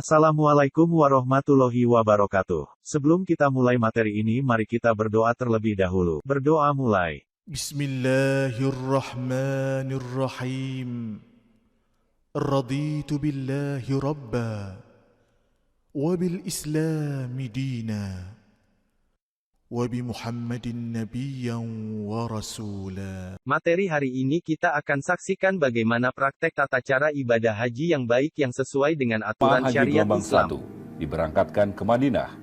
Assalamualaikum warahmatullahi wabarakatuh. Sebelum kita mulai materi ini, mari kita berdoa terlebih dahulu. Berdoa mulai. Bismillahirrahmanirrahim. Raditu billahi rabba wa bil islami dina wa bi Muhammadin nabiyyan wa rasula. Materi hari ini kita akan saksikan bagaimana praktek tata cara ibadah haji yang baik yang sesuai dengan aturan Haji syariat gelombang Islam. 1 diberangkatkan ke Madinah.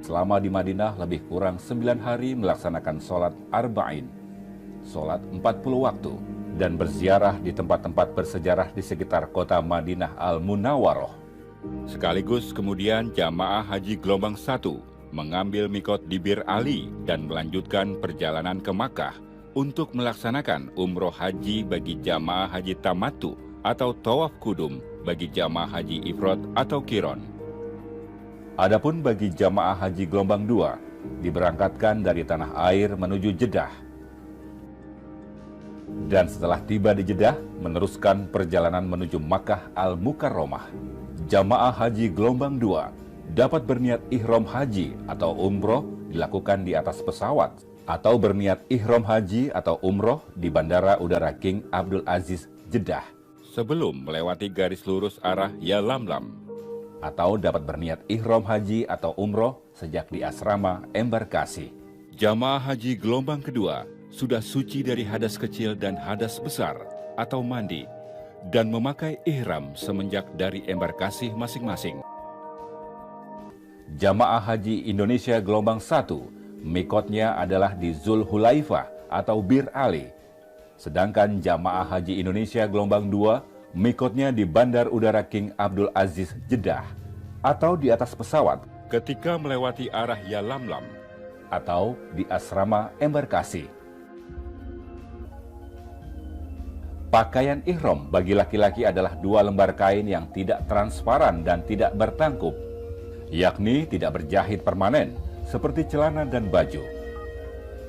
Selama di Madinah lebih kurang 9 hari melaksanakan sholat arba'in, sholat 40 waktu, dan berziarah di tempat-tempat bersejarah di sekitar kota Madinah Al-Munawwaroh. Sekaligus kemudian jamaah haji gelombang 1 mengambil mikot di Bir Ali dan melanjutkan perjalanan ke Makkah untuk melaksanakan umroh haji bagi jamaah haji tamattu atau tawaf kudum bagi jamaah haji ifrad atau kiron. Adapun bagi jamaah haji gelombang 2 diberangkatkan dari tanah air menuju Jeddah. Dan setelah tiba di Jeddah meneruskan perjalanan menuju Makkah Al-Mukarramah. Jamaah haji gelombang 2 dapat berniat ihram haji atau umroh dilakukan di atas pesawat, atau berniat ihram haji atau umroh di Bandara Udara King Abdul Aziz, Jeddah, sebelum melewati garis lurus arah Yalamlam, atau dapat berniat ihram haji atau umroh sejak di asrama embarkasi. Jamaah haji gelombang kedua sudah suci dari hadas kecil dan hadas besar atau mandi, dan memakai ihram semenjak dari embarkasi masing-masing. Jamaah haji Indonesia gelombang 1, mikotnya adalah di Zulhulaifah atau Bir Ali. Sedangkan jamaah haji Indonesia gelombang 2, mikotnya di Bandar Udara King Abdul Aziz, Jeddah, atau di atas pesawat ketika melewati arah Yalamlam, atau di asrama embarkasi. Pakaian ihram bagi laki-laki adalah 2 lembar kain yang tidak transparan dan tidak bertangkup, yakni tidak berjahit permanen seperti celana dan baju.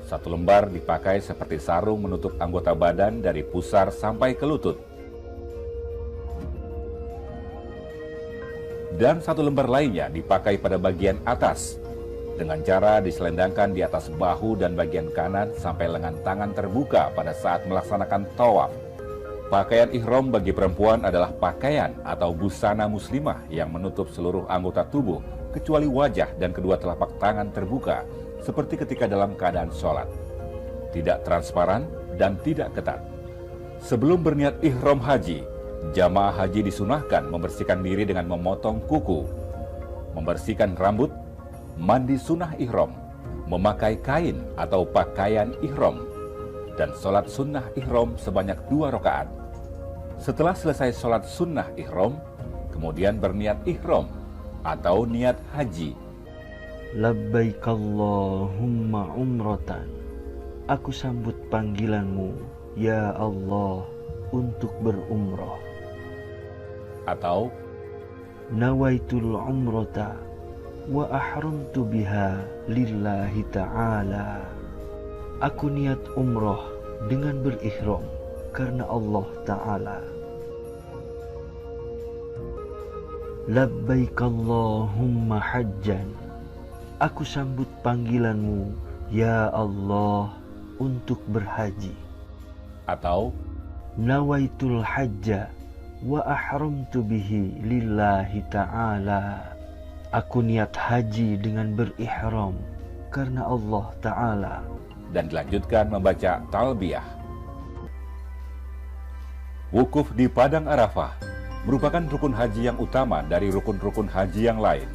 1 lembar dipakai seperti sarung menutup anggota badan dari pusar sampai ke lutut. Dan 1 lembar lainnya dipakai pada bagian atas, dengan cara diselendangkan di atas bahu dan bagian kanan sampai lengan tangan terbuka pada saat melaksanakan tawaf. Pakaian ihram bagi perempuan adalah pakaian atau busana muslimah yang menutup seluruh anggota tubuh kecuali wajah dan kedua telapak tangan terbuka seperti ketika dalam keadaan sholat. Tidak transparan dan tidak ketat. Sebelum berniat ihram haji, jamaah haji disunahkan membersihkan diri dengan memotong kuku, membersihkan rambut, mandi sunnah ihram, memakai kain atau pakaian ihram, dan sholat sunnah ihram sebanyak 2 rakaat. Setelah selesai sholat sunnah ihram, kemudian berniat ihram atau niat haji. Labbaik Allahumma umratan. Aku sambut panggilanmu, ya Allah, untuk berumrah. Atau Nawaitul umrata wa ahramtu biha lillahi ta'ala. Aku niat umrah dengan berihram karena Allah Ta'ala. Labbaik Allahumma hajjan. Aku sambut panggilanmu, ya Allah, untuk berhaji. atau Nawaitul hajja wa ahramtu bihi lillahi ta'ala. Aku niat haji dengan berihram karena Allah Ta'ala. dan dilanjutkan membaca talbiyah. Wukuf di Padang Arafah merupakan rukun haji yang utama dari rukun-rukun haji yang lain.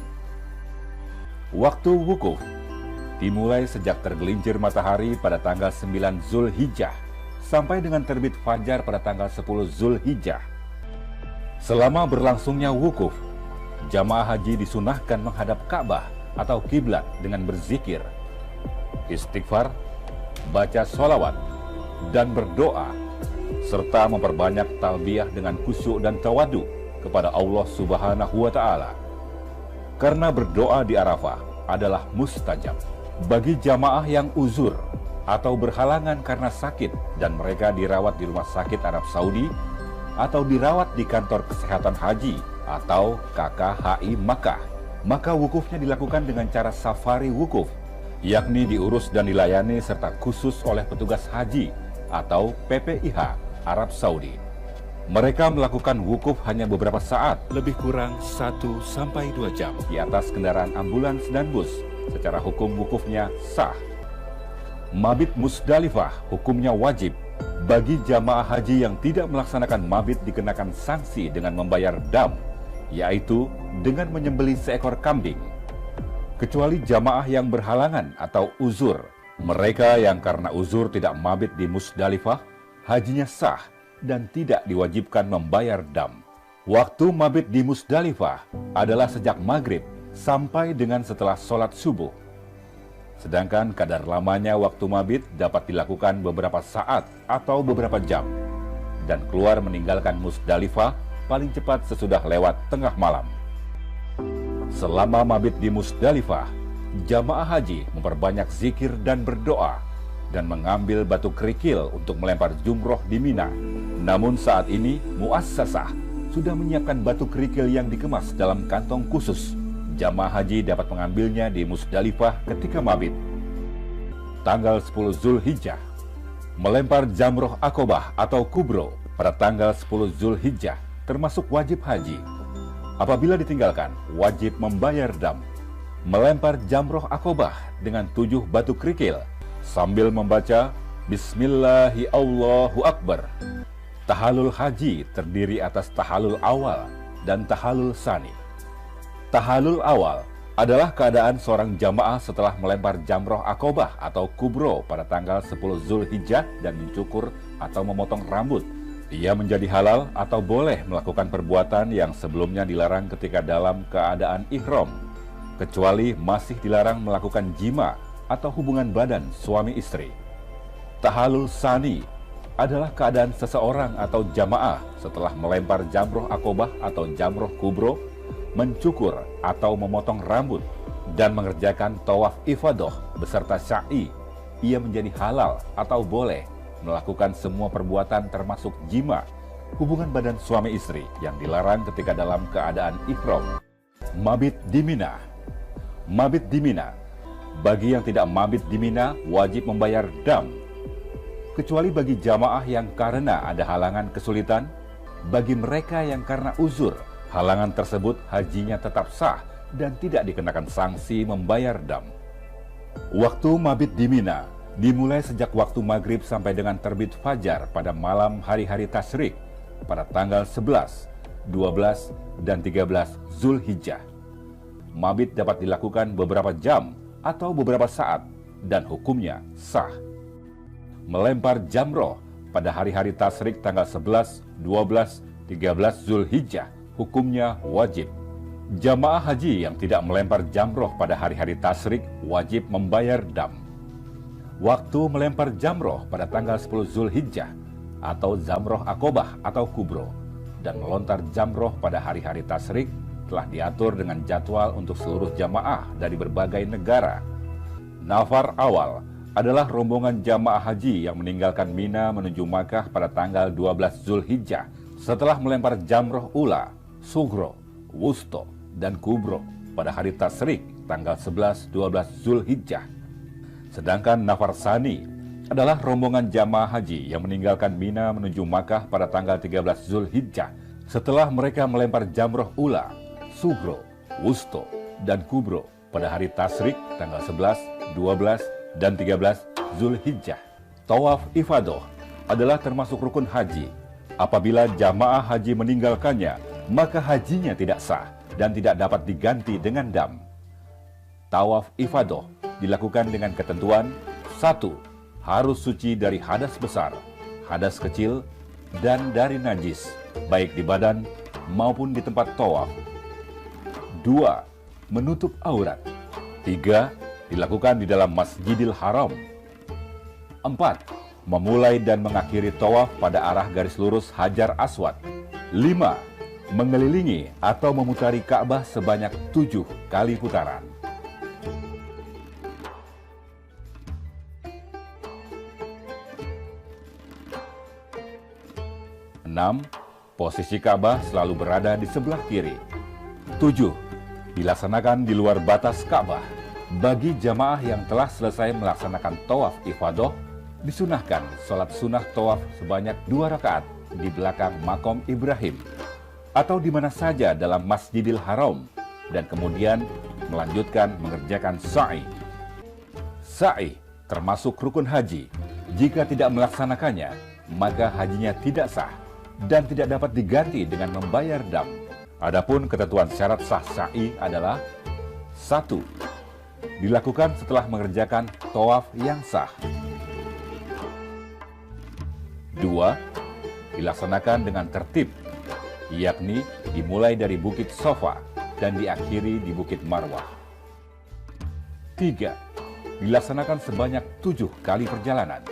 Waktu wukuf dimulai sejak tergelincir matahari pada tanggal 9 Zulhijjah sampai dengan terbit fajar pada tanggal 10 Zulhijjah. Selama berlangsungnya wukuf, jamaah haji disunahkan menghadap Ka'bah atau kiblat dengan berzikir, istighfar, baca sholawat, dan berdoa, serta memperbanyak talbiyah dengan khusyuk dan tawadu kepada Allah Subhanahu wa Ta'ala. Karena berdoa di Arafah adalah mustajab. Bagi jamaah yang uzur, atau berhalangan karena sakit dan mereka dirawat di rumah sakit Arab Saudi atau dirawat di kantor kesehatan haji atau KKHI Makkah, maka wukufnya dilakukan dengan cara safari wukuf, yakni diurus dan dilayani serta khusus oleh petugas haji atau PPIH Arab Saudi. Mereka melakukan wukuf hanya beberapa saat, lebih kurang 1-2 jam di atas kendaraan ambulans dan bus. Secara hukum wukufnya sah. Mabit Musdalifah hukumnya wajib. Bagi jamaah haji yang tidak melaksanakan mabit dikenakan sanksi dengan membayar dam, yaitu dengan menyembelih seekor kambing. Kecuali jamaah yang berhalangan atau uzur. Mereka yang karena uzur tidak mabit di Musdalifah, hajinya sah dan tidak diwajibkan membayar dam. Waktu mabit di Musdalifah adalah sejak maghrib sampai dengan setelah sholat subuh. Sedangkan kadar lamanya waktu mabit dapat dilakukan beberapa saat atau beberapa jam, dan keluar meninggalkan Musdalifah paling cepat sesudah lewat tengah malam. Selama mabit di Musdalifah, jamaah haji memperbanyak zikir dan berdoa, dan mengambil batu kerikil untuk melempar jumroh di Mina. Namun saat ini, Muassasah sudah menyiapkan batu kerikil yang dikemas dalam kantong khusus. Jamaah haji dapat mengambilnya di Musdalifah ketika mabit. Tanggal 10 Zulhijjah, melempar jamroh Aqobah atau kubro pada tanggal 10 Zulhijjah termasuk wajib haji. Apabila ditinggalkan, wajib membayar dam. Melempar jamroh Aqobah dengan 7 batu kerikil sambil membaca Bismillahi Allahu Akbar. Tahalul haji terdiri atas tahalul awal dan tahalul sani. Tahalul awal adalah keadaan seorang jamaah setelah melempar jamroh Aqobah atau kubro pada tanggal 10 Zulhijjah dan mencukur atau memotong rambut. Ia menjadi halal atau boleh melakukan perbuatan yang sebelumnya dilarang ketika dalam keadaan ihram, kecuali masih dilarang melakukan jima atau hubungan badan suami istri. Tahalul sani adalah keadaan seseorang atau jamaah setelah melempar jamroh Aqobah atau jamroh kubro, mencukur atau memotong rambut, dan mengerjakan tawaf ifadah beserta sya'i. Ia menjadi halal atau boleh melakukan semua perbuatan termasuk jima, hubungan badan suami istri yang dilarang ketika dalam keadaan ihram. Mabit di Mina. Mabit di Mina. Bagi yang tidak mabit di Mina, wajib membayar dam. Kecuali bagi jamaah yang karena ada halangan kesulitan, bagi mereka yang karena uzur, halangan tersebut hajinya tetap sah dan tidak dikenakan sanksi membayar dam. Waktu mabit di Mina dimulai sejak waktu maghrib sampai dengan terbit fajar pada malam hari-hari tasyrik pada tanggal 11, 12, dan 13 Zulhijjah. Mabit dapat dilakukan beberapa jam atau beberapa saat dan hukumnya sah. Melempar jamroh pada hari-hari tasyrik tanggal 11, 12, 13 Zulhijjah hukumnya wajib. Jamaah haji yang tidak melempar jamroh pada hari-hari tasyrik wajib membayar dam. Waktu melempar jamroh pada tanggal 10 Zulhijjah atau zamroh Aqobah atau kubro dan melontar jamroh pada hari-hari tasyrik telah diatur dengan jadwal untuk seluruh jamaah dari berbagai negara. Nafar awal adalah rombongan jamaah haji yang meninggalkan Mina menuju Makkah pada tanggal 12 Zulhijjah setelah melempar jamroh ula, sugro, wusto, dan kubro pada hari tasyrik tanggal 11-12 Zulhijjah. Sedangkan nafar sani adalah rombongan jamaah haji yang meninggalkan Mina menuju Makkah pada tanggal 13 Zulhijjah setelah mereka melempar jamroh ula, sugro, wusto, dan kubro pada hari tasyrik tanggal 11, 12, dan 13 Zulhijjah. Tawaf ifadah adalah termasuk rukun haji. Apabila jamaah haji meninggalkannya, maka hajinya tidak sah dan tidak dapat diganti dengan dam. Tawaf ifadah dilakukan dengan ketentuan: 1. Harus suci dari hadas besar, hadas kecil, dan dari najis, baik di badan maupun di tempat tawaf. 2. Menutup aurat. 3. Dilakukan di dalam Masjidil Haram. 4. Memulai dan mengakhiri tawaf pada arah garis lurus Hajar Aswad. 5. Mengelilingi atau memutari Ka'bah sebanyak 7 kali putaran. 6. Posisi Ka'bah selalu berada di sebelah kiri. 7. Dilaksanakan di luar batas Ka'bah. Bagi jamaah yang telah selesai melaksanakan tawaf ifadah, disunahkan sholat sunnah tawaf sebanyak 2 rakaat di belakang makom Ibrahim atau di mana saja dalam Masjidil Haram, dan kemudian melanjutkan mengerjakan sa'i. Sa'i termasuk rukun haji. Jika tidak melaksanakannya, maka hajinya tidak sah dan tidak dapat diganti dengan membayar dam. Adapun ketentuan syarat sah sa'i adalah: 1. Dilakukan setelah mengerjakan tawaf yang sah. 2. Dilaksanakan dengan tertib, yakni dimulai dari Bukit Sofa dan diakhiri di Bukit Marwah. 3. Dilaksanakan sebanyak 7 kali perjalanan.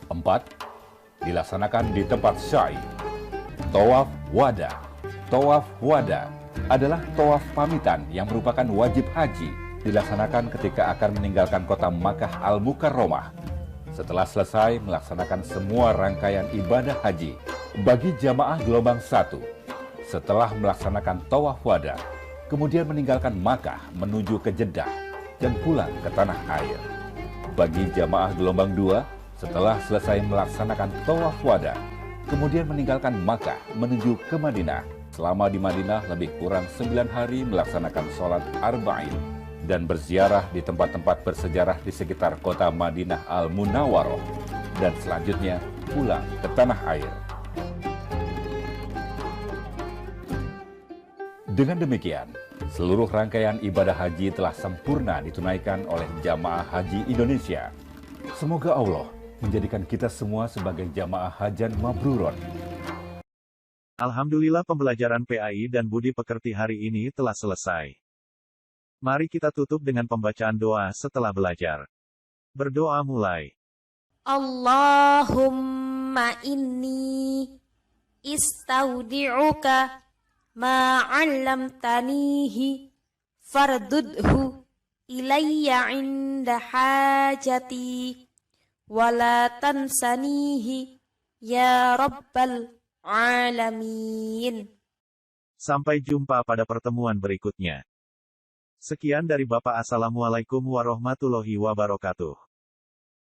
4. Dilaksanakan di tempat sa'i. Tawaf wada. Tawaf wada adalah tawaf pamitan yang merupakan wajib haji, dilaksanakan ketika akan meninggalkan kota Makkah Al-Mukarramah setelah selesai melaksanakan semua rangkaian ibadah haji. Bagi jamaah gelombang 1, setelah melaksanakan tawaf wada, kemudian meninggalkan Makkah menuju ke Jeddah dan pulang ke tanah air. Bagi jamaah gelombang 2, setelah selesai melaksanakan tawaf wada, kemudian meninggalkan Makkah menuju ke Madinah. Selama di Madinah lebih kurang 9 hari melaksanakan sholat arba'in dan berziarah di tempat-tempat bersejarah di sekitar kota Madinah Al-Munawwaroh, dan selanjutnya pulang ke tanah air. Dengan demikian, seluruh rangkaian ibadah haji telah sempurna ditunaikan oleh jamaah haji Indonesia. Semoga Allah menjadikan kita semua sebagai jamaah hajan mabruron. Alhamdulillah, pembelajaran PAI dan Budi Pekerti hari ini telah selesai. Mari kita tutup dengan pembacaan doa setelah belajar. Berdoa mulai. Allahumma inni istaudi'uka ma 'allamtanihi fardudhu ilayya 'inda hajati wala tansanihi ya rabbal alamin. Sampai jumpa pada pertemuan berikutnya. Sekian dari Bapak. Assalamualaikum warahmatullahi wabarakatuh.